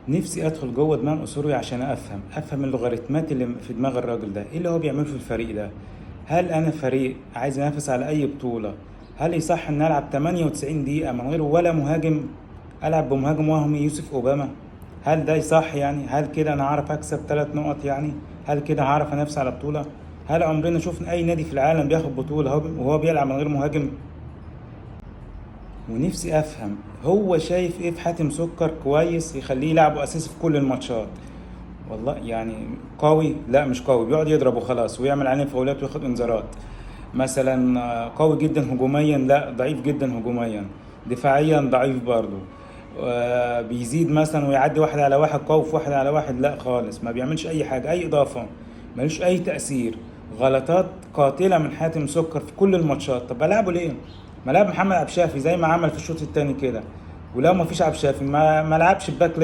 نفسي ادخل جوه دماغ اسوري عشان افهم اللوغاريتمات اللي في دماغ الراجل ده، ايه اللي هو بيعمله في الفريق ده. هل انا فريق عايز ينافس على اي بطولة، هل يصح ان العب 98 دقيقة من غير ولا مهاجم، العب بمهاجم وهمي يوسف اوباما؟ هل ده يصح يعني؟ هل كده انا هعرف اكسب 3 نقط يعني؟ هل كده هعرف انافس على بطولة؟ هل عمرنا شفنا اي نادي في العالم بياخد بطولة وهو بيلعب من غير مهاجم؟ ونفسي افهم هو شايف ايه في حاتم سكر كويس يخليه يلعبه اساسي في كل الماتشات. والله يعني قوي؟ لا مش قوي، بيقعد يضرب وخلاص ويعمل عليه فاولات وياخد انذارات. مثلا قوي جدا هجوميا؟ لا ضعيف جدا هجوميا. دفاعيا ضعيف برضه. بيزيد مثلا ويعدي واحد على واحد قوي في واحد على واحد؟ لا خالص، ما بيعملش اي حاجة، اي اضافة، ملوش اي تأثير. غلطات قاتلة من حاتم سكر في كل الماتشات. طب بلعبه ليه؟ ما لعب محمد عبد الشافي زي ما عمل في الشوط التاني كده. ولو ما فيش عبد الشافي ما لعبش الباك ليفت.